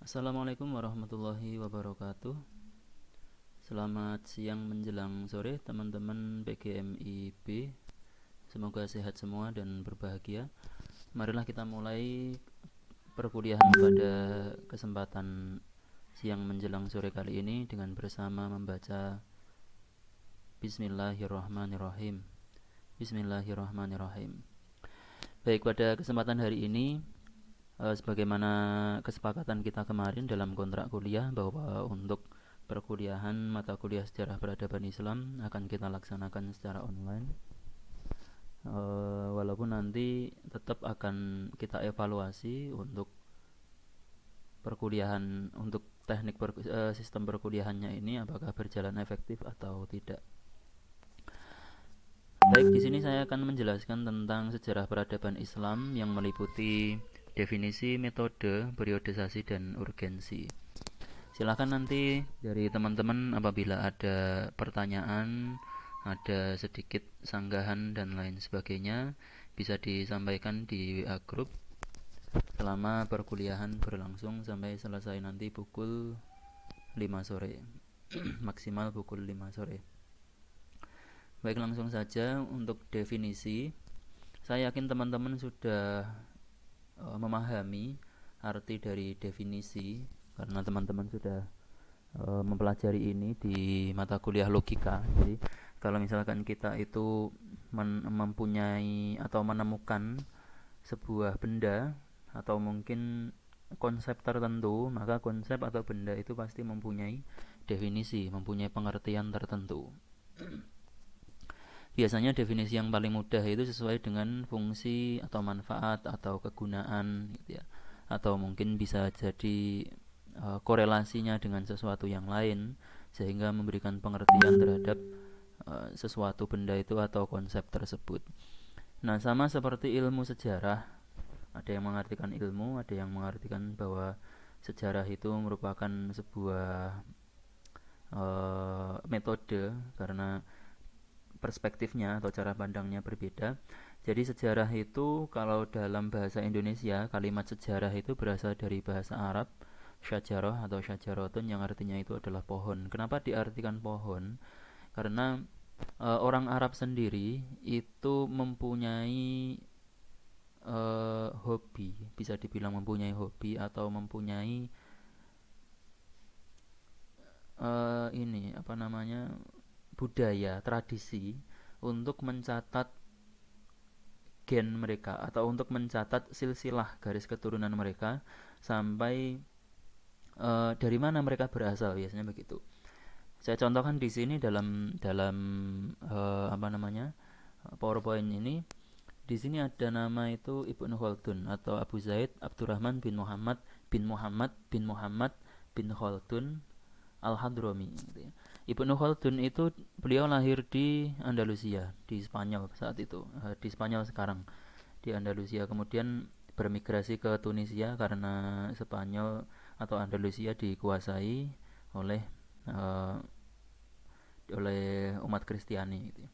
Assalamualaikum warahmatullahi wabarakatuh. Selamat siang menjelang sore teman-teman PGMIB. Semoga sehat semua dan berbahagia. Marilah kita mulai perkuliahan pada kesempatan siang menjelang sore kali ini dengan bersama membaca Bismillahirrahmanirrahim. Bismillahirrahmanirrahim. Baik, pada kesempatan hari ini sebagaimana kesepakatan kita kemarin dalam kontrak kuliah bahwa untuk perkuliahan mata kuliah sejarah peradaban Islam akan kita laksanakan secara online. Walaupun nanti tetap akan kita evaluasi untuk perkuliahan untuk sistem perkuliahannya ini apakah berjalan efektif atau tidak. Baik, di sini saya akan menjelaskan tentang sejarah peradaban Islam yang meliputi definisi, metode, periodisasi, dan urgensi. Silakan nanti dari teman-teman apabila ada pertanyaan, ada sedikit sanggahan dan lain sebagainya, bisa disampaikan di WA Group selama perkuliahan berlangsung sampai selesai nanti pukul 5 sore. Maksimal pukul 5 sore. Baik, langsung saja untuk definisi. Saya yakin teman-teman sudah memahami arti dari definisi karena teman-teman sudah mempelajari ini di mata kuliah logika. Jadi kalau misalkan kita itu mempunyai atau menemukan sebuah benda atau mungkin konsep tertentu, maka konsep atau benda itu pasti mempunyai definisi, mempunyai pengertian tertentu. Biasanya definisi yang paling mudah itu sesuai dengan fungsi atau manfaat atau kegunaan gitu ya. Atau mungkin bisa jadi korelasinya dengan sesuatu yang lain sehingga memberikan pengertian terhadap sesuatu benda itu atau konsep tersebut. Nah, sama seperti ilmu sejarah, ada yang mengartikan ilmu, ada yang mengartikan bahwa sejarah itu merupakan sebuah metode karena perspektifnya atau cara pandangnya berbeda. Jadi sejarah itu kalau dalam bahasa Indonesia kalimat sejarah itu berasal dari bahasa Arab syajarah atau syajarotun yang artinya itu adalah pohon. Kenapa diartikan pohon? Karena orang Arab sendiri itu mempunyai hobi, bisa dibilang mempunyai hobi atau mempunyai ini apa namanya budaya tradisi untuk mencatat gen mereka atau untuk mencatat silsilah garis keturunan mereka sampai dari mana mereka berasal, biasanya begitu. Saya contohkan di sini dalam dalam apa namanya PowerPoint ini. Di sini ada nama itu Ibnu Khaldun atau Abu Zaid Abdurrahman bin Muhammad bin Muhammad bin Muhammad bin Khaldun Al-Hadrami gitu ya. Ibnu Khaldun itu beliau lahir di Andalusia, di Spanyol saat itu, di Spanyol sekarang, di Andalusia. Kemudian bermigrasi ke Tunisia karena Spanyol atau Andalusia dikuasai oleh uh, oleh umat Kristiani gitu ya.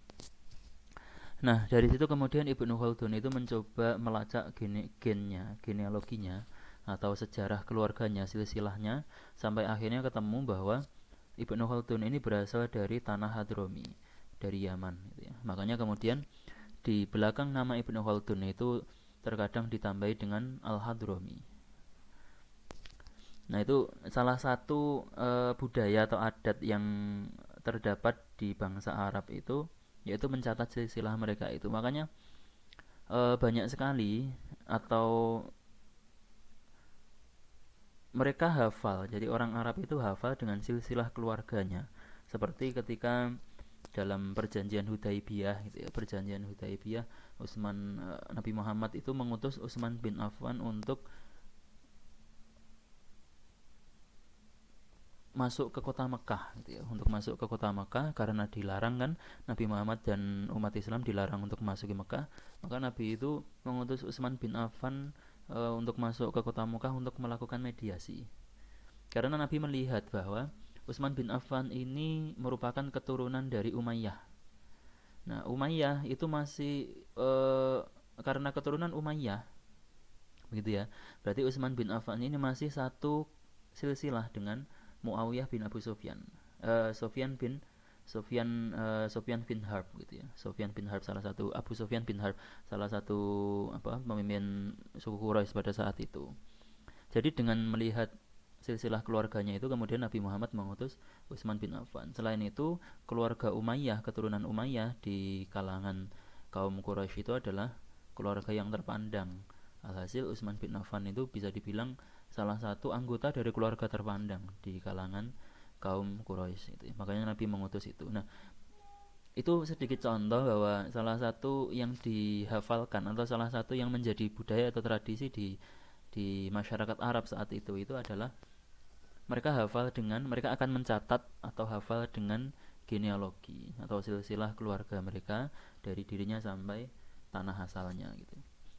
Nah, dari situ kemudian Ibnu Khaldun itu mencoba melacak genealoginya atau sejarah keluarganya, silsilahnya, sampai akhirnya ketemu bahwa Ibnu Khaldun ini berasal dari tanah Hadrami, dari Yaman gitu ya. Makanya kemudian di belakang nama Ibnu Khaldun itu terkadang ditambahi dengan Al-Hadrami. Nah, itu salah satu budaya atau adat yang terdapat di bangsa Arab itu yaitu mencatat silsilah mereka itu. Makanya banyak sekali atau mereka hafal. Jadi orang Arab itu hafal dengan silsilah keluarganya. Seperti ketika dalam perjanjian Hudaibiyah gitu ya, perjanjian Hudaibiyah Nabi Muhammad itu mengutus Utsman bin Affan untuk masuk ke kota Mekah gitu ya, untuk masuk ke kota Mekah karena dilarang kan, Nabi Muhammad dan umat Islam dilarang untuk masuk ke Mekah. Maka Nabi itu mengutus Utsman bin Affan untuk masuk ke kota Mekah untuk melakukan mediasi. Karena Nabi melihat bahwa Utsman bin Affan ini merupakan keturunan dari Umayyah. Nah, Umayyah itu masih karena keturunan Umayyah begitu ya. Berarti Utsman bin Affan ini masih satu silsilah dengan Muawiyah bin Abu Sufyan. Sofyan bin Harb gitu ya. Sofyan bin Harb salah satu Abu Sufyan bin Harb salah satu pemimpin suku Quraisy pada saat itu. Jadi dengan melihat silsilah keluarganya itu kemudian Nabi Muhammad mengutus Utsman bin Affan. Selain itu, keluarga Umayyah, keturunan Umayyah di kalangan kaum Quraisy itu adalah keluarga yang terpandang. Alhasil Utsman bin Affan itu bisa dibilang salah satu anggota dari keluarga terpandang di kalangan kaum Quraisy itu. Makanya Nabi mengutus itu. Nah, itu sedikit contoh bahwa salah satu yang dihafalkan atau salah satu yang menjadi budaya atau tradisi di masyarakat Arab saat itu adalah mereka akan mencatat atau hafal dengan genealogi atau silsilah keluarga mereka dari dirinya sampai tanah asalnya gitu.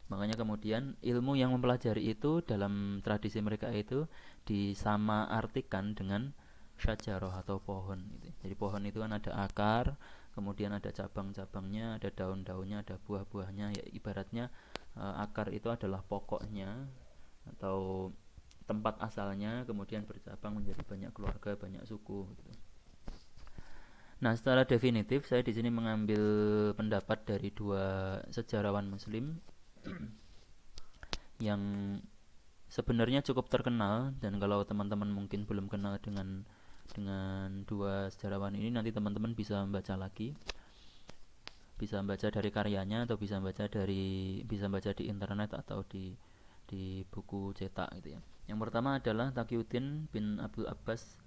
Makanya kemudian ilmu yang mempelajari itu dalam tradisi mereka itu disamaartikan dengan syajarah atau pohon gitu. Jadi pohon itu kan ada akar, kemudian ada cabang-cabangnya, ada daun-daunnya, ada buah-buahnya. Ya ibaratnya akar itu adalah pokoknya atau tempat asalnya, kemudian bercabang menjadi banyak keluarga, banyak suku gitu. Nah, secara definitif saya di sini mengambil pendapat dari dua sejarawan Muslim yang sebenarnya cukup terkenal, dan kalau teman-teman mungkin belum kenal dengan dua sejarawan ini, nanti teman-teman bisa membaca lagi, bisa membaca dari karyanya atau bisa membaca di internet atau di buku cetak gitu ya. Yang pertama adalah Taqiyuddin bin Abdul Abbas.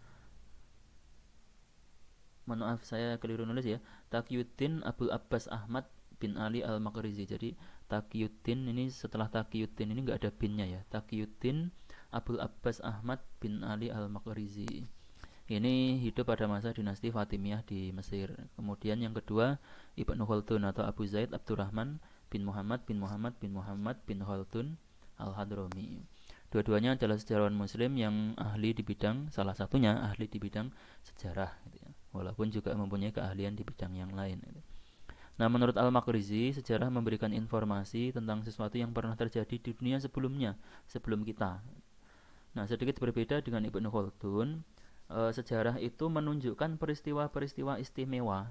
Maaf saya keliru nulis ya. Taqiyuddin Abdul Abbas Ahmad bin Ali Al-Maqrizi. Jadi Taqiyuddin ini setelah Taqiyuddin ini enggak ada binnya ya. Taqiyuddin Abdul Abbas Ahmad bin Ali Al-Maqrizi. Ini hidup pada masa dinasti Fatimiyah di Mesir. Kemudian yang kedua Ibnu Khaldun atau Abu Zaid Abdurrahman bin Muhammad bin Muhammad bin Muhammad bin Khaldun Al-Hadrami. Dua-duanya adalah sejarawan Muslim yang ahli di bidang, salah satunya ahli di bidang sejarah gitu ya. Walaupun juga mempunyai keahlian di bidang yang lain gitu. Nah, menurut Al-Maqrizi, sejarah memberikan informasi tentang sesuatu yang pernah terjadi di dunia sebelumnya, sebelum kita. Nah, sedikit berbeda dengan Ibnu Khaldun, sejarah itu menunjukkan peristiwa-peristiwa istimewa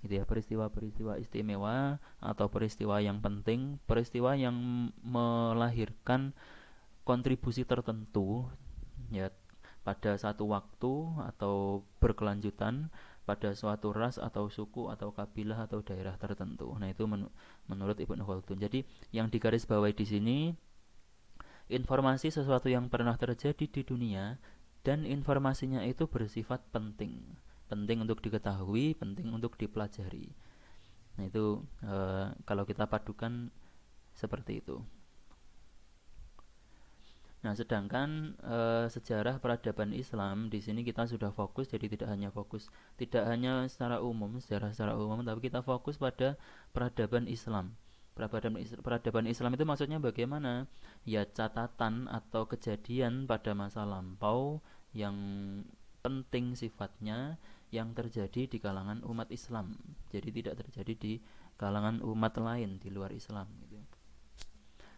gitu ya, peristiwa-peristiwa istimewa atau peristiwa yang penting, peristiwa yang melahirkan kontribusi tertentu ya pada satu waktu atau berkelanjutan pada suatu ras atau suku atau kabilah atau daerah tertentu. Nah, itu menurut Ibnu Khaldun. Jadi, yang digarisbawahi di sini informasi sesuatu yang pernah terjadi di dunia dan informasinya itu bersifat penting. Penting untuk diketahui, penting untuk dipelajari. Nah, itu kalau kita padukan seperti itu. Nah, sedangkan sejarah peradaban Islam di sini kita sudah fokus, jadi tidak hanya secara umum, sejarah secara umum, tapi kita fokus pada peradaban Islam. Peradaban Islam itu maksudnya bagaimana? Ya, catatan atau kejadian pada masa lampau yang penting sifatnya yang terjadi di kalangan umat Islam. Jadi tidak terjadi di kalangan umat lain di luar Islam gitu.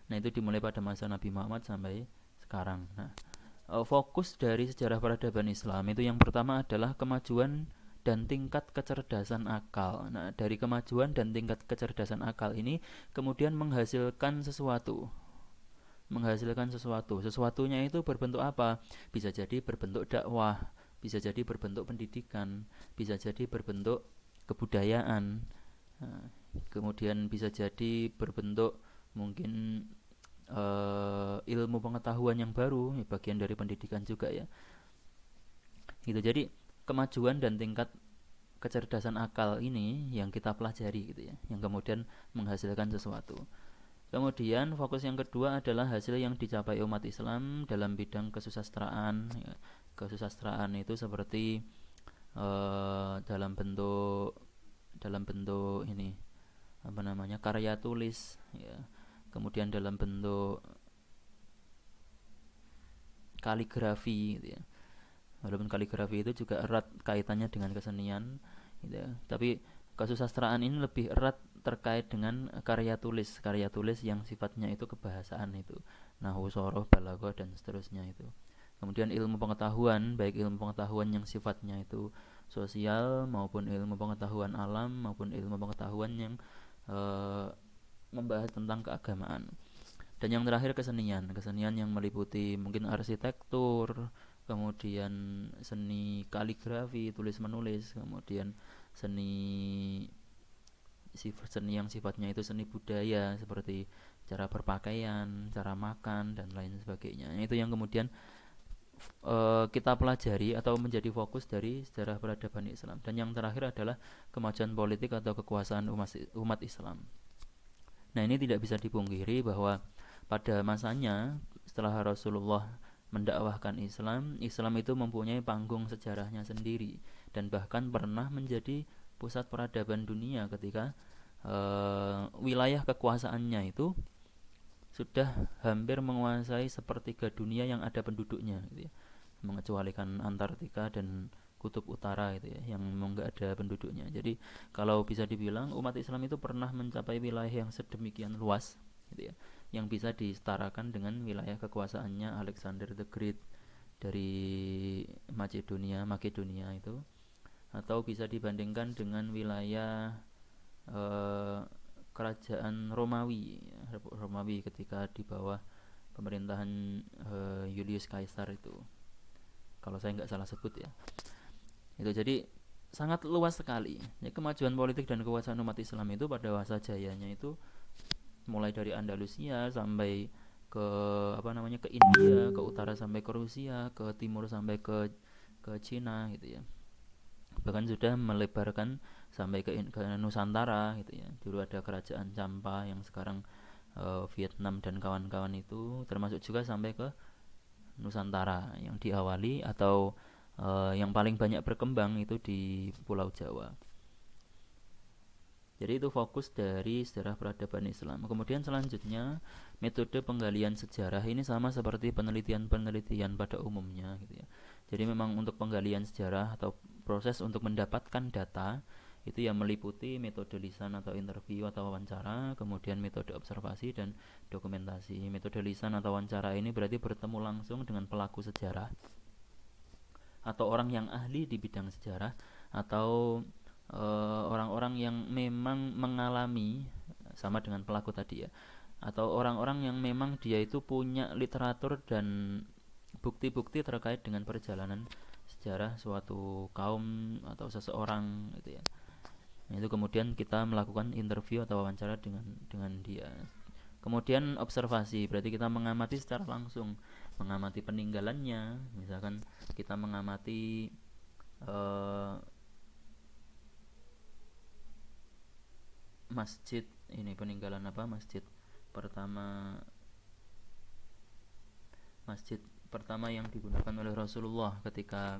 Nah, itu dimulai pada masa Nabi Muhammad sampai sekarang. Nah, fokus dari sejarah peradaban Islam itu yang pertama adalah kemajuan dan tingkat kecerdasan akal. Nah, dari kemajuan dan tingkat kecerdasan akal ini kemudian menghasilkan sesuatu. Sesuatunya itu berbentuk apa? Bisa jadi berbentuk dakwah, bisa jadi berbentuk pendidikan, bisa jadi berbentuk kebudayaan. Nah, kemudian bisa jadi berbentuk mungkin ilmu pengetahuan yang baru, ya, bagian dari pendidikan juga ya. Gitu. Jadi kemajuan dan tingkat kecerdasan akal ini yang kita pelajari gitu ya, yang kemudian menghasilkan sesuatu. Kemudian fokus yang kedua adalah hasil yang dicapai umat Islam dalam bidang kesusastraan. Ya. Kesusastraan itu seperti dalam bentuk ini apa namanya, karya tulis ya. Kemudian dalam bentuk kaligrafi gitu ya. Walaupun kaligrafi itu juga erat kaitannya dengan kesenian gitu ya. Tapi kesusastraan ini lebih erat terkait dengan karya tulis yang sifatnya itu kebahasaan itu. Nahwu, shoroh, balaghah dan seterusnya itu. Kemudian ilmu pengetahuan, baik ilmu pengetahuan yang sifatnya itu sosial maupun ilmu pengetahuan alam maupun ilmu pengetahuan yang eh, membahas tentang keagamaan. Dan yang terakhir kesenian, kesenian yang meliputi mungkin arsitektur, kemudian seni kaligrafi, tulis menulis, kemudian seni seni yang sifatnya itu seni budaya seperti cara berpakaian, cara makan dan lain sebagainya. Itu yang kemudian kita pelajari atau menjadi fokus dari sejarah peradaban Islam. Dan yang terakhir adalah kemajuan politik atau kekuasaan umat Islam. Nah, ini tidak bisa dipungkiri bahwa pada masanya setelah Rasulullah mendakwahkan Islam, Islam itu mempunyai panggung sejarahnya sendiri dan bahkan pernah menjadi pusat peradaban dunia ketika wilayah kekuasaannya itu sudah hampir menguasai sepertiga dunia yang ada penduduknya gitu ya. Mengecualikan Antartika dan kutub utara itu ya yang memang nggak ada penduduknya. Jadi kalau bisa dibilang umat Islam itu pernah mencapai wilayah yang sedemikian luas gitu ya, yang bisa disetarakan dengan wilayah kekuasaannya Alexander the Great dari Makedonia itu, atau bisa dibandingkan dengan wilayah eh, kerajaan Romawi ya, Romawi ketika di bawah pemerintahan Julius Caesar itu, kalau saya nggak salah sebut ya. Itu jadi sangat luas sekali ya, kemajuan politik dan kekuasaan umat Islam itu pada masa jayanya itu mulai dari Andalusia sampai ke ke India, ke utara sampai ke Rusia, ke timur sampai ke Cina gitu ya. Bahkan sudah melebarkan sampai ke Nusantara gitu ya. Dulu ada kerajaan Champa yang sekarang Vietnam dan kawan-kawan itu, termasuk juga sampai ke Nusantara yang diawali atau yang paling banyak berkembang itu di Pulau Jawa. Jadi itu fokus dari sejarah peradaban Islam. Kemudian selanjutnya metode penggalian sejarah ini sama seperti penelitian-penelitian pada umumnya gitu ya. Jadi memang untuk penggalian sejarah atau proses untuk mendapatkan data itu yang meliputi metode lisan atau interview atau wawancara, kemudian metode observasi dan dokumentasi. Metode lisan atau wawancara ini berarti bertemu langsung dengan pelaku sejarah atau orang yang ahli di bidang sejarah atau orang-orang yang memang mengalami sama dengan pelaku tadi ya, atau orang-orang yang memang dia itu punya literatur dan bukti-bukti terkait dengan perjalanan sejarah suatu kaum atau seseorang gitu ya. Nah, itu kemudian kita melakukan interview atau wawancara dengan dia. Kemudian observasi berarti kita mengamati secara langsung, mengamati peninggalannya, misalkan kita mengamati eh, masjid ini, peninggalan masjid pertama masjid pertama yang digunakan oleh Rasulullah ketika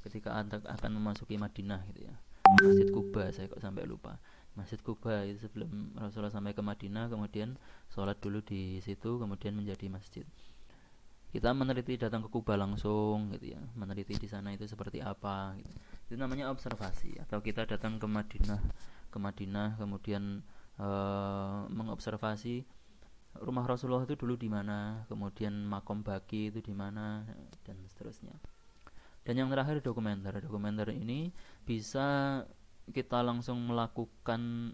ketika akan memasuki Madinah gitu ya. Masjid Kuba, saya kok sampai lupa. Masjid Kuba itu sebelum Rasulullah sampai ke Madinah, kemudian sholat dulu di situ, kemudian menjadi masjid. Kita meneliti, datang ke Kuba langsung gitu ya, meneliti di sana itu seperti apa gitu. Itu namanya observasi. Atau kita datang ke Madinah kemudian mengobservasi rumah Rasulullah itu dulu di mana, kemudian makom Baki itu di mana, dan seterusnya. Dan yang terakhir dokumenter. Dokumenter ini bisa kita langsung melakukan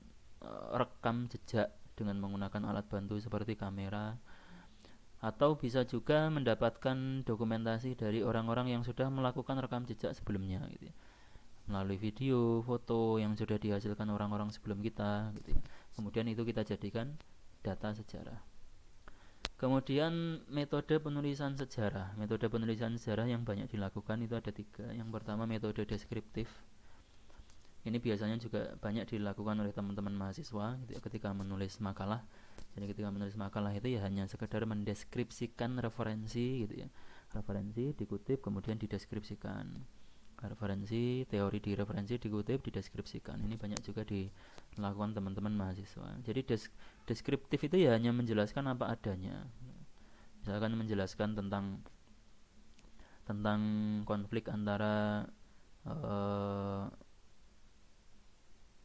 rekam jejak dengan menggunakan alat bantu seperti kamera, atau bisa juga mendapatkan dokumentasi dari orang-orang yang sudah melakukan rekam jejak sebelumnya gitu ya, melalui video, foto yang sudah dihasilkan orang-orang sebelum kita gitu ya. Kemudian itu kita jadikan data sejarah. Kemudian metode penulisan sejarah. Metode penulisan sejarah yang banyak dilakukan itu ada 3. Yang pertama metode deskriptif. Ini biasanya juga banyak dilakukan oleh teman-teman mahasiswa gitu ya, ketika menulis makalah. Jadi ketika menulis makalah itu ya hanya sekedar mendeskripsikan referensi gitu ya. Referensi dikutip kemudian dideskripsikan. Referensi, teori di referensi dikutip, dideskripsikan. Ini banyak juga dilakukan teman-teman mahasiswa. Jadi deskriptif itu ya hanya menjelaskan apa adanya. Misalkan menjelaskan tentang konflik antara eh,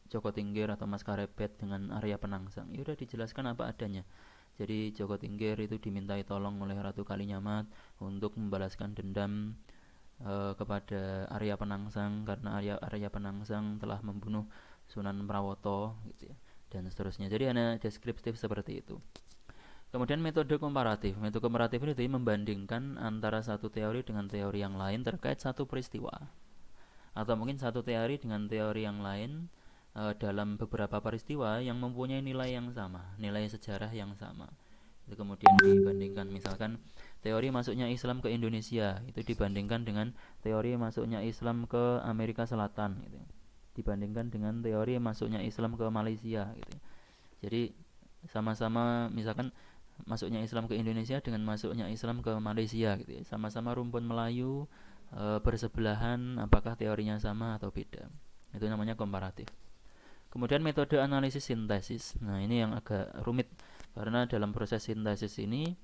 Joko Tingkir atau Mas Karebet dengan Arya Penangsang. Ya udah dijelaskan apa adanya. Jadi Joko Tingkir itu dimintai tolong oleh Ratu Kalinyamat untuk membalaskan dendam kepada Arya Penangsang karena Arya Penangsang telah membunuh Sunan Prawoto gitu ya, dan seterusnya. Jadi ada deskriptif seperti itu. Kemudian metode komparatif. Metode komparatif ini membandingkan antara satu teori dengan teori yang lain terkait satu peristiwa. Atau mungkin satu teori dengan teori yang lain dalam beberapa peristiwa yang mempunyai nilai yang sama, nilai sejarah yang sama. Itu kemudian dibandingkan, misalkan teori masuknya Islam ke Indonesia itu dibandingkan dengan teori masuknya Islam ke Amerika Selatan gitu. Dibandingkan dengan teori masuknya Islam ke Malaysia gitu. Jadi sama-sama misalkan masuknya Islam ke Indonesia dengan masuknya Islam ke Malaysia gitu ya. Sama-sama rumpun Melayu bersebelahan, apakah teorinya sama atau beda. Itu namanya komparatif. Kemudian metode analisis sintesis. Nah, ini yang agak rumit karena dalam proses sintesis ini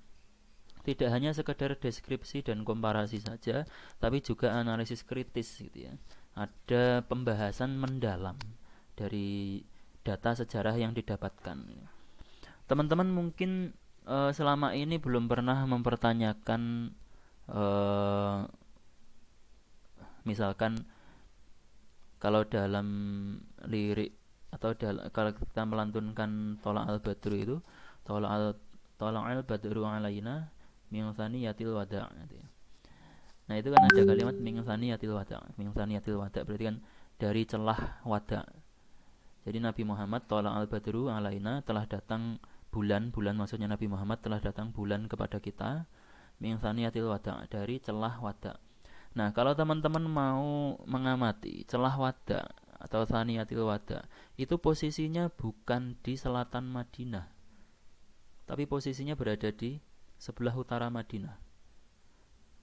tidak hanya sekedar deskripsi dan komparasi saja, tapi juga analisis kritis gitu ya. Ada pembahasan mendalam dari data sejarah yang didapatkan. Teman-teman mungkin selama ini belum pernah mempertanyakan misalkan kalau dalam lirik atau kalau kita melantunkan tolak al-badru itu tolak al-badru alaina min yatil wada' gitu ya. Nah, itu kan ada kalimat min yatil wada'. Min yatil wada' berarti kan dari celah wada'. Jadi Nabi Muhammad tolak al-badru alaina, telah datang bulan maksudnya Nabi Muhammad telah datang bulan kepada kita min yatil wada', dari celah wada'. Nah, kalau teman-teman mau mengamati celah wada atau Thaniyatil Wada, itu posisinya bukan di selatan Madinah, tapi posisinya berada di sebelah utara Madinah.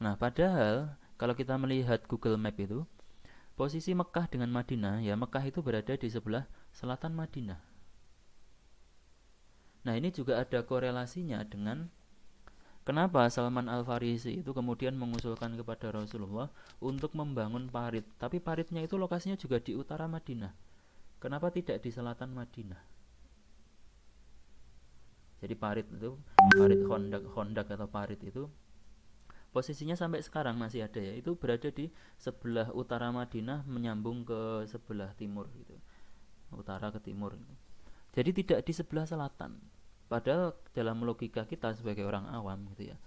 Nah, padahal kalau kita melihat Google Map itu, posisi Mekah dengan Madinah, ya Mekah itu berada di sebelah selatan Madinah. Nah, ini juga ada korelasinya dengan kenapa Salman Al-Farisi itu kemudian mengusulkan kepada Rasulullah untuk membangun parit, tapi paritnya itu lokasinya juga di utara Madinah. Kenapa tidak di selatan Madinah? Jadi parit itu, parit Hondak atau parit itu posisinya sampai sekarang masih ada ya. Itu berada di sebelah utara Madinah menyambung ke sebelah timur gitu. Utara ke timur gitu. Jadi tidak di sebelah selatan. Padahal dalam logika kita sebagai orang awam gitu ya,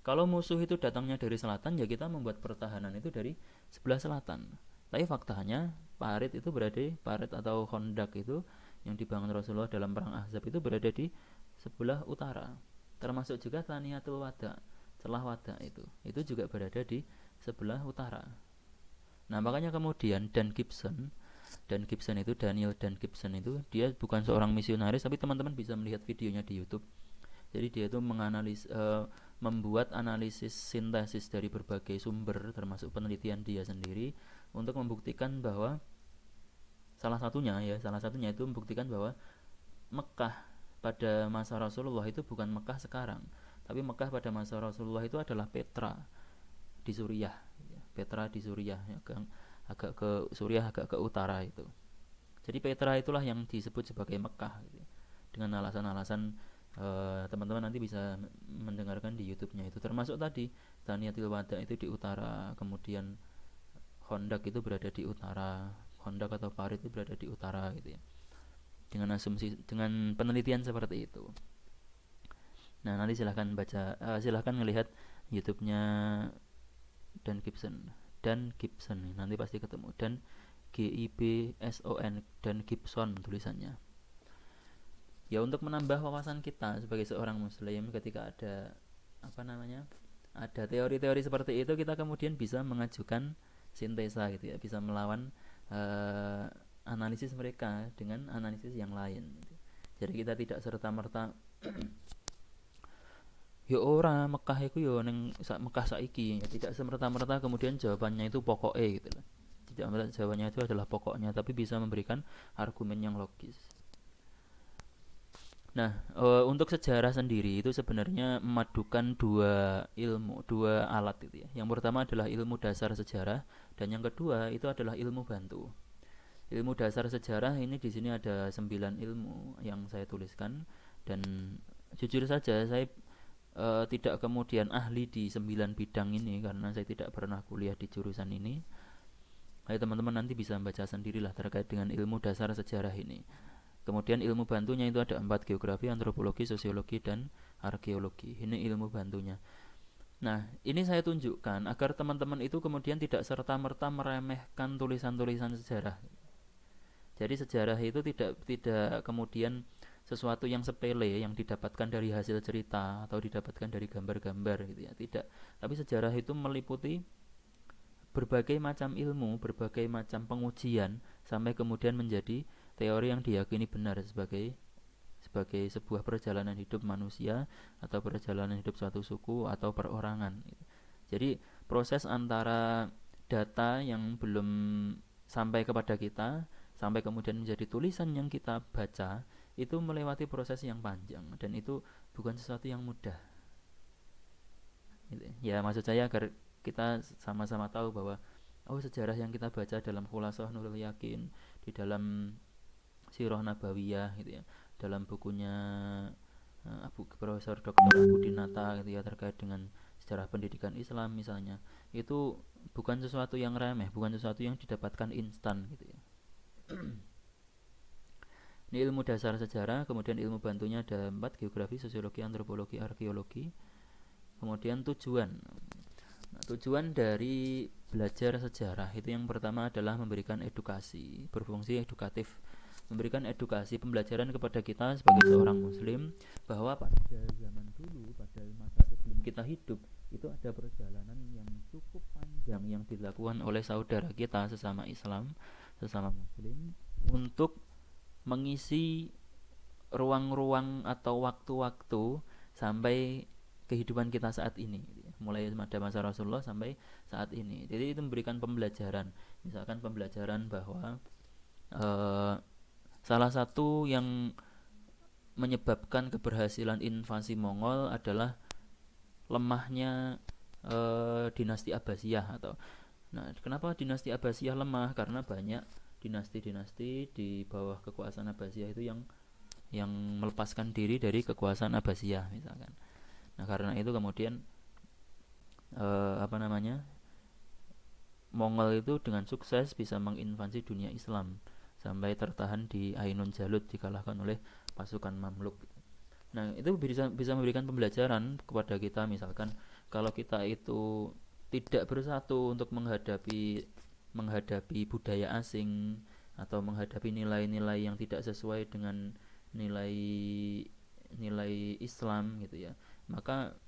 kalau musuh itu datangnya dari selatan, ya kita membuat pertahanan itu dari sebelah selatan. Tapi faktanya parit itu berada, parit atau Hondak itu yang dibangun Rasulullah dalam perang Ahzab itu berada di sebelah utara. Termasuk juga Thaniyatul Wada, celah wada itu juga berada di sebelah utara. Nah, makanya kemudian Daniel Dan Gibson itu dia bukan seorang misionaris, tapi teman-teman bisa melihat videonya di YouTube. Jadi dia itu membuat analisis sintesis dari berbagai sumber termasuk penelitian dia sendiri untuk membuktikan bahwa salah satunya itu membuktikan bahwa Mekah pada masa Rasulullah itu bukan Mekah sekarang, tapi Mekah pada masa Rasulullah itu adalah Petra di Suriah. Petra di Suriah, agak ke Suriah, agak ke utara itu. Jadi Petra itulah yang disebut sebagai Mekah gitu. Dengan alasan-alasan teman-teman nanti bisa mendengarkan di YouTube-nya itu, termasuk tadi Thaniyatul Wada itu di utara, kemudian Hondak itu berada di utara, Hondak atau Parit itu berada di utara gitu ya. Dengan asumsi, dengan penelitian seperti itu. Nah, nanti silahkan baca, silahkan melihat YouTube-nya Dan Gibson nanti pasti ketemu, dan Gibson dan Gibson tulisannya. Ya, untuk menambah wawasan kita sebagai seorang muslim ketika ada ada teori-teori seperti itu, kita kemudian bisa mengajukan sintesa gitu ya, bisa melawan analisis mereka dengan analisis yang lain gitu. Jadi kita tidak serta-merta ya ora Mekah itu ya neng Mekah saiki, ya tidak semerta-merta kemudian jawabannya itu pokoknya gitu loh. Tidak, jawabannya itu adalah pokoknya, tapi bisa memberikan argumen yang logis. Nah, untuk sejarah sendiri itu sebenarnya memadukan dua ilmu, dua alat itu ya. Yang pertama adalah ilmu dasar sejarah, dan yang kedua itu adalah ilmu bantu. Ilmu dasar sejarah ini di sini ada 9 ilmu yang saya tuliskan, dan Jujur saja saya tidak kemudian ahli di 9 bidang ini karena saya tidak pernah kuliah di jurusan ini. Hai teman-teman nanti bisa membaca sendirilah terkait dengan ilmu dasar sejarah ini. Kemudian ilmu bantunya itu ada 4, geografi, antropologi, sosiologi, dan arkeologi. Ini ilmu bantunya. Nah, ini saya tunjukkan agar teman-teman itu kemudian tidak serta-merta meremehkan tulisan-tulisan sejarah. Jadi sejarah itu tidak kemudian sesuatu yang sepele yang didapatkan dari hasil cerita atau didapatkan dari gambar-gambar gitu ya. Tidak. Tapi sejarah itu meliputi berbagai macam ilmu, berbagai macam pengujian sampai kemudian menjadi teori yang diyakini benar sebagai sebuah perjalanan hidup manusia atau perjalanan hidup suatu suku atau perorangan. Jadi proses antara data yang belum sampai kepada kita sampai kemudian menjadi tulisan yang kita baca itu melewati proses yang panjang dan itu bukan sesuatu yang mudah. Ya maksud saya agar kita sama-sama tahu bahwa sejarah yang kita baca dalam Khulasah Nurul Yakin, di dalam Sirah Nabawiyah gitu ya, dalam bukunya Profesor Dr. Abu Dinata gitu ya terkait dengan sejarah pendidikan Islam misalnya, itu bukan sesuatu yang remeh, bukan sesuatu yang didapatkan instan gitu ya. Ini ilmu dasar sejarah, kemudian ilmu bantunya ada 4, geografi, sosiologi, antropologi, arkeologi. Kemudian tujuan. Nah, tujuan dari belajar sejarah itu yang pertama adalah memberikan edukasi, berfungsi edukatif, memberikan edukasi pembelajaran kepada kita sebagai seorang muslim bahwa pada zaman dulu, pada masa sebelum kita hidup itu ada perjalanan yang cukup panjang yang dilakukan oleh saudara kita sesama Islam, sesama muslim untuk mengisi ruang-ruang atau waktu-waktu sampai kehidupan kita saat ini, mulai pada masa Rasulullah sampai saat ini. Jadi itu memberikan pembelajaran, misalkan pembelajaran bahwa salah satu yang menyebabkan keberhasilan invasi Mongol adalah lemahnya dinasti Abbasiyah atau kenapa dinasti Abbasiyah lemah? Karena banyak dinasti-dinasti di bawah kekuasaan Abbasiyah itu yang melepaskan diri dari kekuasaan Abbasiyah misalkan. Nah, karena itu kemudian Mongol itu dengan sukses bisa menginvasi dunia Islam sampai tertahan di Ainun Jalut, dikalahkan oleh pasukan Mamluk. Nah, itu bisa memberikan pembelajaran kepada kita misalkan kalau kita itu tidak bersatu untuk menghadapi budaya asing atau menghadapi nilai-nilai yang tidak sesuai dengan nilai Islam gitu ya, maka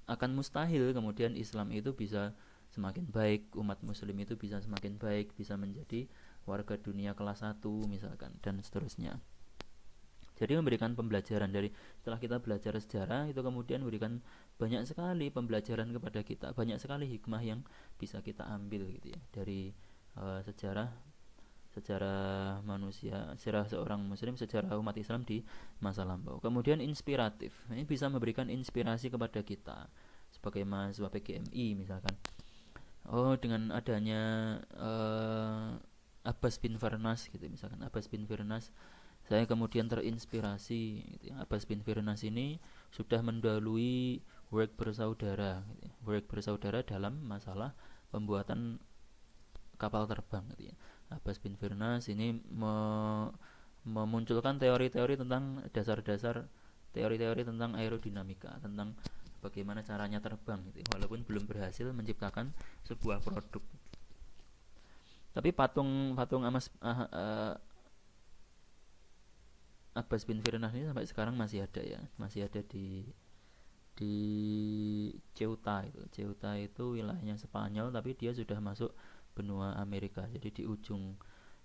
akan mustahil kemudian Islam itu bisa semakin baik, umat muslim itu bisa semakin baik, bisa menjadi warga dunia kelas 1 misalkan dan seterusnya. Jadi memberikan pembelajaran dari setelah kita belajar sejarah itu kemudian memberikan banyak sekali pembelajaran kepada kita, banyak sekali hikmah yang bisa kita ambil gitu ya dari sejarah manusia, sejarah seorang muslim, sejarah umat Islam di masa lampau. Kemudian inspiratif, ini bisa memberikan inspirasi kepada kita sebagai mahasiswa PGMI misalkan. Dengan adanya Abbas bin Firnas gitu misalkan, Abbas bin Firnas saya kemudian terinspirasi gitu ya. Abbas bin Firnas ini sudah mendahului Work Bersaudara gitu ya. Work Bersaudara dalam masalah pembuatan kapal terbang gitu ya. Abbas bin Firnas ini memunculkan teori-teori tentang dasar-dasar teori-teori tentang aerodinamika, tentang bagaimana caranya terbang gitu ya. Walaupun belum berhasil menciptakan sebuah produk. Tapi patung Abbas bin Firnas ini sampai sekarang masih ada ya, masih ada di Ceuta itu. Ceuta itu wilayahnya Spanyol tapi dia sudah masuk benua Amerika. Jadi di ujung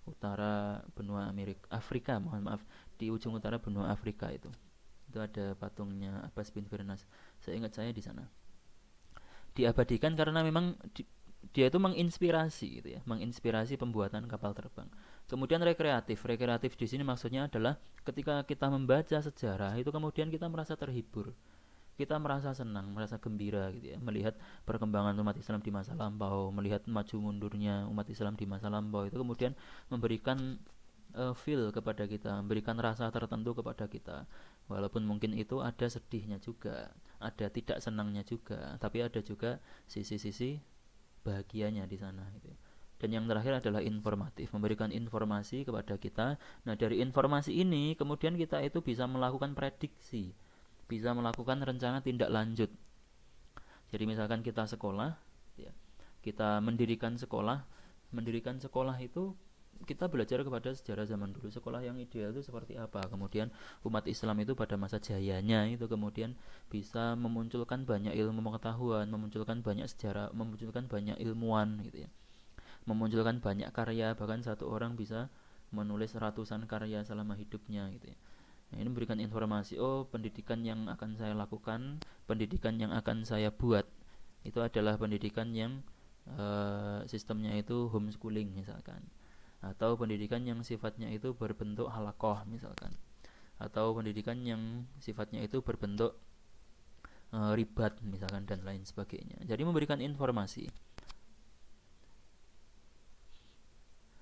utara benua Afrika, mohon maaf, di ujung utara benua Afrika itu ada patungnya Abbas bin Firnas. Saya ingat saya di sana. Diabadikan karena memang dia itu menginspirasi gitu ya, menginspirasi pembuatan kapal terbang. Kemudian rekreatif di sini maksudnya adalah ketika kita membaca sejarah itu kemudian kita merasa terhibur, kita merasa senang, merasa gembira gitu ya, melihat perkembangan umat Islam di masa lampau, melihat maju mundurnya umat Islam di masa lampau itu kemudian memberikan feel kepada kita, memberikan rasa tertentu kepada kita. Walaupun mungkin itu ada sedihnya juga, ada tidak senangnya juga, tapi ada juga sisi-sisi bahagianya di sana gitu. Dan yang terakhir adalah informatif, memberikan informasi kepada kita. Nah, dari informasi ini kemudian kita itu bisa melakukan prediksi, bisa melakukan rencana tindak lanjut. Jadi misalkan kita sekolah, ya, kita mendirikan sekolah itu kita belajar kepada sejarah zaman dulu, sekolah yang ideal itu seperti apa, kemudian umat Islam itu pada masa jayanya itu kemudian bisa memunculkan banyak ilmu pengetahuan, memunculkan banyak sejarah, memunculkan banyak ilmuwan gitu ya, memunculkan banyak karya, bahkan satu orang bisa menulis ratusan karya selama hidupnya gitu ya. Nah, ini memberikan informasi, oh pendidikan yang akan saya lakukan, pendidikan yang akan saya buat itu adalah pendidikan yang sistemnya itu homeschooling misalkan, atau pendidikan yang sifatnya itu berbentuk halakoh misalkan, atau pendidikan yang sifatnya itu berbentuk ribat misalkan dan lain sebagainya. Jadi memberikan informasi.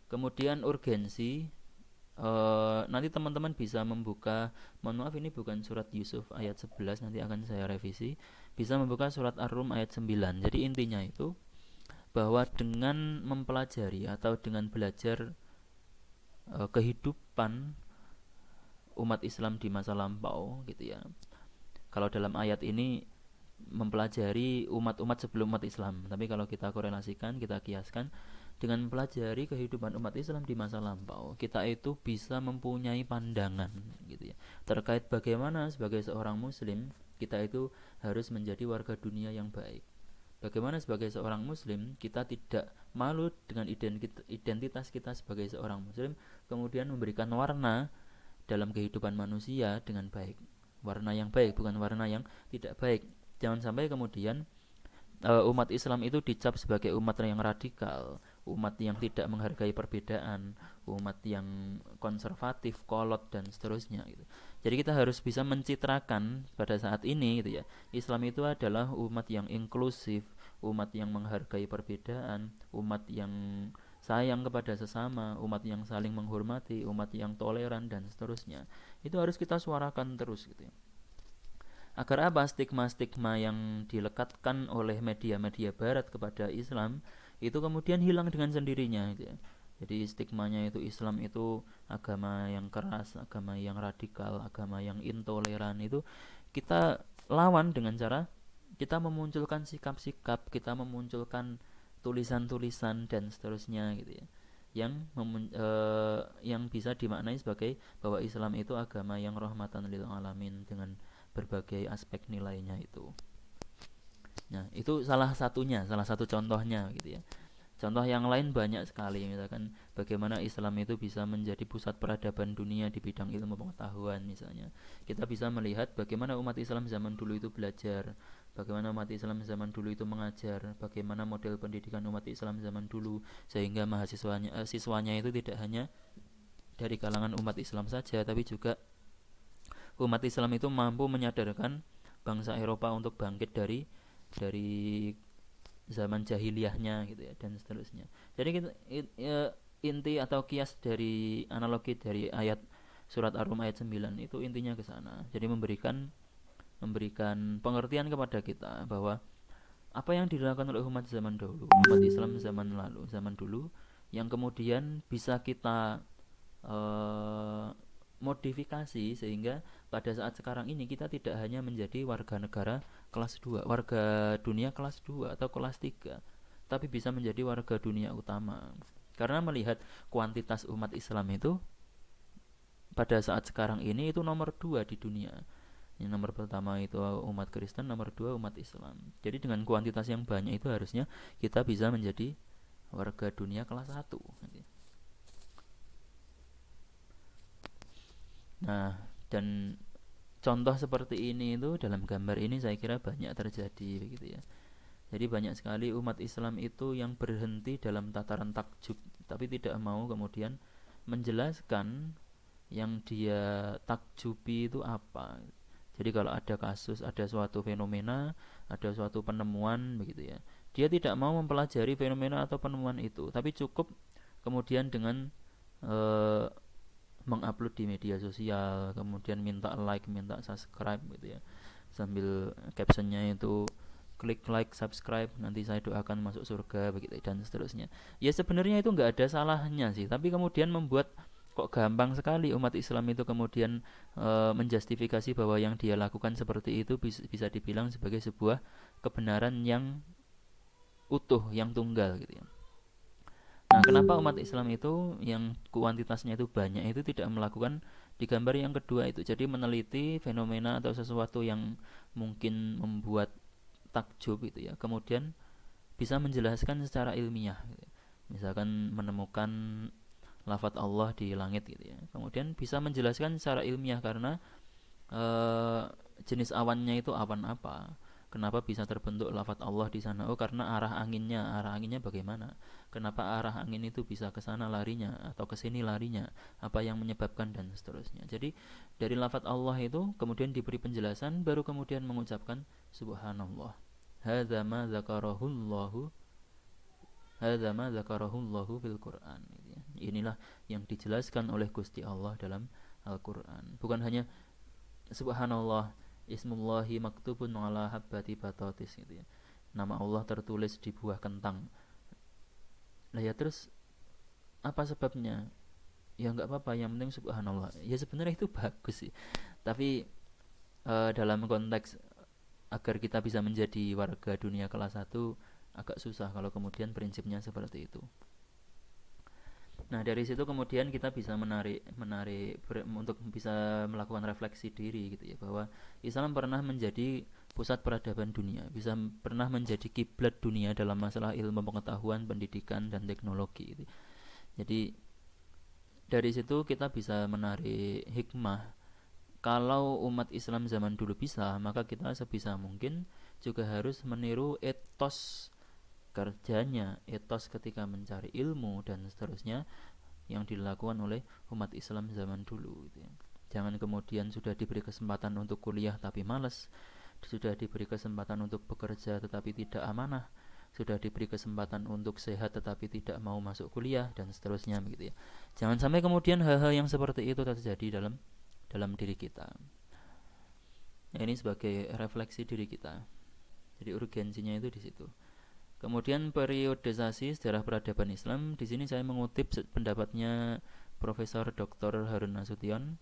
Kemudian urgensi, nanti teman-teman bisa membuka, mohon maaf ini bukan surat Yusuf ayat 11, nanti akan saya revisi, bisa membuka surat Ar-Rum ayat 9. Jadi intinya itu bahwa dengan mempelajari atau dengan belajar kehidupan umat Islam di masa lampau gitu ya. Kalau dalam ayat ini mempelajari umat-umat sebelum umat Islam, tapi kalau kita korelasikan, kita kiaskan dengan mempelajari kehidupan umat Islam di masa lampau, kita itu bisa mempunyai pandangan gitu ya, terkait bagaimana sebagai seorang muslim kita itu harus menjadi warga dunia yang baik. Bagaimana sebagai seorang muslim kita tidak malu dengan identitas kita sebagai seorang muslim, kemudian memberikan warna dalam kehidupan manusia dengan baik. Warna yang baik, bukan warna yang tidak baik. Jangan sampai kemudian umat Islam itu dicap sebagai umat yang radikal, umat yang tidak menghargai perbedaan, umat yang konservatif, kolot dan seterusnya gitu. Jadi kita harus bisa mencitrakan pada saat ini gitu ya. Islam itu adalah umat yang inklusif, umat yang menghargai perbedaan, umat yang sayang kepada sesama, umat yang saling menghormati, umat yang toleran dan seterusnya. Itu harus kita suarakan terus gitu ya. Agar apa? Stigma-stigma yang dilekatkan oleh media-media barat kepada Islam itu kemudian hilang dengan sendirinya gitu ya. Jadi stigmanya itu Islam itu agama yang keras, agama yang radikal, agama yang intoleran, itu kita lawan dengan cara kita memunculkan sikap-sikap, kita memunculkan tulisan-tulisan dan seterusnya gitu ya. Yang bisa dimaknai sebagai bahwa Islam itu agama yang rahmatan lil alamin dengan berbagai aspek nilainya itu. Nah, itu salah satunya, salah satu contohnya gitu ya. Contoh yang lain banyak sekali, misalkan bagaimana Islam itu bisa menjadi pusat peradaban dunia di bidang ilmu pengetahuan misalnya. Kita bisa melihat bagaimana umat Islam zaman dulu itu belajar, bagaimana umat Islam zaman dulu itu mengajar, bagaimana model pendidikan umat Islam zaman dulu, sehingga siswanya itu tidak hanya dari kalangan umat Islam saja, tapi juga umat Islam itu mampu menyadarkan bangsa Eropa untuk bangkit dari zaman jahiliyahnya gitu ya dan seterusnya. Jadi kita, inti atau kias dari analogi dari ayat surat Ar-Rum ayat 9 itu intinya ke sana. Jadi memberikan pengertian kepada kita bahwa apa yang dilakukan oleh umat zaman dahulu, umat Islam zaman dulu yang kemudian bisa kita modifikasi sehingga pada saat sekarang ini kita tidak hanya menjadi warga negara kelas 2, warga dunia kelas 2 atau kelas 3, tapi bisa menjadi warga dunia utama. Karena melihat kuantitas umat Islam itu pada saat sekarang ini itu nomor 2 di dunia. Yang nomor pertama itu umat Kristen, nomor 2 umat Islam. Jadi dengan kuantitas yang banyak itu harusnya kita bisa menjadi warga dunia kelas 1. Nah, dan contoh seperti ini itu dalam gambar ini saya kira banyak terjadi begitu ya. Jadi banyak sekali umat Islam itu yang berhenti dalam tataran takjub, tapi tidak mau kemudian menjelaskan yang dia takjubi itu apa. Jadi kalau ada kasus, ada suatu fenomena, ada suatu penemuan begitu ya, dia tidak mau mempelajari fenomena atau penemuan itu, tapi cukup kemudian dengan mengupload di media sosial, kemudian minta like, minta subscribe gitu ya, sambil captionnya itu klik like subscribe nanti saya doakan masuk surga begitu dan seterusnya. Ya sebenarnya itu nggak ada salahnya sih, tapi kemudian membuat kok gampang sekali umat Islam itu kemudian menjustifikasi bahwa yang dia lakukan seperti itu bisa dibilang sebagai sebuah kebenaran yang utuh, yang tunggal gitu ya. Nah, kenapa umat Islam itu yang kuantitasnya itu banyak itu tidak melakukan di gambar yang kedua itu? Jadi meneliti fenomena atau sesuatu yang mungkin membuat takjub itu ya. Kemudian bisa menjelaskan secara ilmiah gitu ya. Misalkan menemukan lafadz Allah di langit gitu ya. Kemudian bisa menjelaskan secara ilmiah karena eh, jenis awannya itu awan apa, kenapa bisa terbentuk lafadz Allah di sana, oh karena arah anginnya bagaimana, kenapa arah angin itu bisa ke sana larinya atau ke sini larinya, apa yang menyebabkan dan seterusnya. Jadi dari lafadz Allah itu kemudian diberi penjelasan, baru kemudian mengucapkan subhanallah, hadza ma zakarahullahu, hadza ma zakarahullahu fil Quran gitu ya. Inilah yang dijelaskan oleh Gusti Allah dalam Al-Quran. Bukan hanya subhanallah ismullahi maktubun ala habbati batatis gitu ya, nama Allah tertulis di buah kentang. Lah ya terus apa sebabnya? Ya nggak apa-apa, yang penting subhanallah. Ya sebenarnya itu bagus sih, tapi dalam konteks agar kita bisa menjadi warga dunia kelas satu agak susah kalau kemudian prinsipnya seperti itu. Nah, dari situ kemudian kita bisa untuk bisa melakukan refleksi diri gitu ya, bahwa Islam pernah menjadi pusat peradaban dunia, bisa pernah menjadi kiblat dunia dalam masalah ilmu pengetahuan, pendidikan dan teknologi gitu. Jadi dari situ kita bisa menarik hikmah. Kalau umat Islam zaman dulu bisa, maka kita sebisa mungkin juga harus meniru etos kerjanya, etos ketika mencari ilmu dan seterusnya yang dilakukan oleh umat Islam zaman dulu gitu ya. Jangan kemudian sudah diberi kesempatan untuk kuliah tapi malas, sudah diberi kesempatan untuk bekerja tetapi tidak amanah, sudah diberi kesempatan untuk sehat tetapi tidak mau masuk kuliah dan seterusnya begitu ya. Jangan sampai kemudian hal-hal yang seperti itu terjadi dalam diri kita. Ya, ini sebagai refleksi diri kita. Jadi urgensinya itu di situ. Kemudian periodisasi sejarah peradaban Islam. Di sini saya mengutip pendapatnya Profesor Dr. Harun Nasution.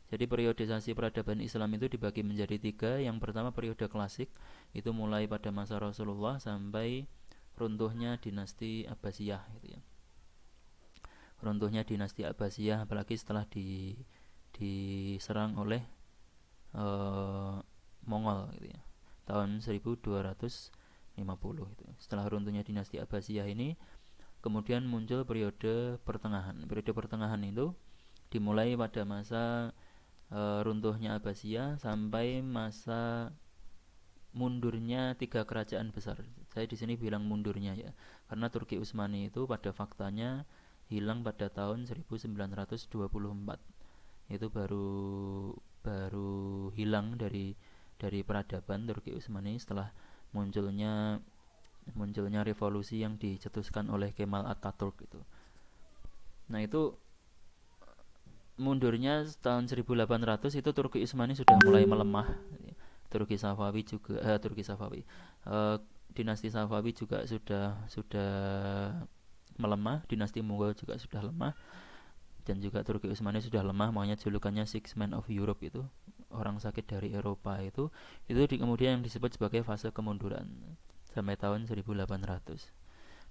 Jadi periodisasi peradaban Islam itu dibagi menjadi 3. Yang pertama periode klasik, itu mulai pada masa Rasulullah sampai runtuhnya dinasti Abbasiyah gitu ya. Runtuhnya dinasti Abbasiyah apalagi setelah diserang oleh Mongol gitu ya. Tahun 1250 gitu. Setelah runtuhnya dinasti Abbasiyah ini kemudian muncul periode pertengahan. Periode pertengahan itu dimulai pada masa runtuhnya Abbasiyah sampai masa mundurnya 3 kerajaan besar. Saya di sini bilang mundurnya ya, karena Turki Utsmani itu pada faktanya hilang pada tahun 1924. Itu baru baru hilang dari peradaban Turki Utsmani setelah munculnya munculnya revolusi yang dicetuskan oleh Kemal Atatürk itu. Nah, itu mundurnya tahun 1800 itu Turki Utsmani sudah mulai melemah. Turki Safawi juga Turki Safawi. Dinasti Safawi juga sudah melemah, dinasti Mughal juga sudah lemah dan juga Turki Utsmani sudah lemah, makanya julukannya Six Men of Europe itu, orang sakit dari Eropa itu kemudian yang disebut sebagai fase kemunduran sampai tahun 1800.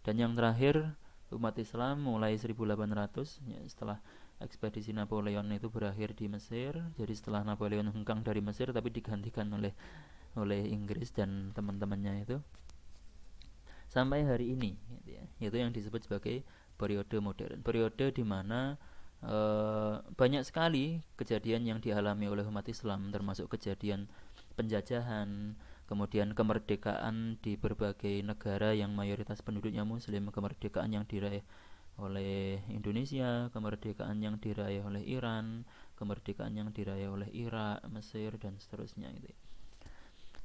Dan yang terakhir umat Islam mulai 1800 ya, setelah ekspedisi Napoleon itu berakhir di Mesir. Jadi setelah Napoleon hengkang dari Mesir tapi digantikan oleh Inggris dan teman-temannya itu sampai hari ini gitu ya. Itu yang disebut sebagai periode modern. Periode di mana banyak sekali kejadian yang dialami oleh umat Islam, termasuk kejadian penjajahan, kemudian kemerdekaan di berbagai negara yang mayoritas penduduknya muslim, kemerdekaan yang diraih oleh Indonesia, kemerdekaan yang diraih oleh Iran, kemerdekaan yang diraih oleh Irak, Mesir dan seterusnya gitu.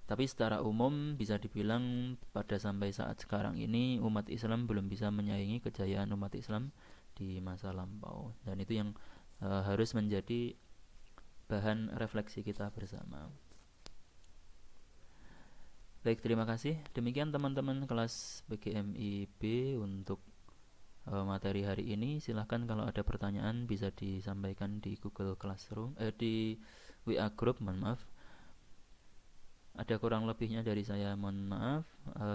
Tapi secara umum bisa dibilang pada sampai saat sekarang ini umat Islam belum bisa menyaingi kejayaan umat Islam di masa lampau, dan itu yang harus menjadi bahan refleksi kita bersama. Baik, terima kasih. Demikian teman-teman kelas BGMI B untuk materi hari ini. Silahkan kalau ada pertanyaan bisa disampaikan di Google Classroom, di WA Group, mohon maaf. Ada kurang lebihnya dari saya, mohon maaf.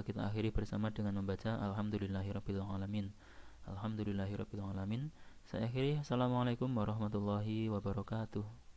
Kita akhiri bersama dengan membaca Alhamdulillahirabbil alamin. Alhamdulillahirabbil alamin. Saya akhiri. Assalamualaikum warahmatullahi wabarakatuh.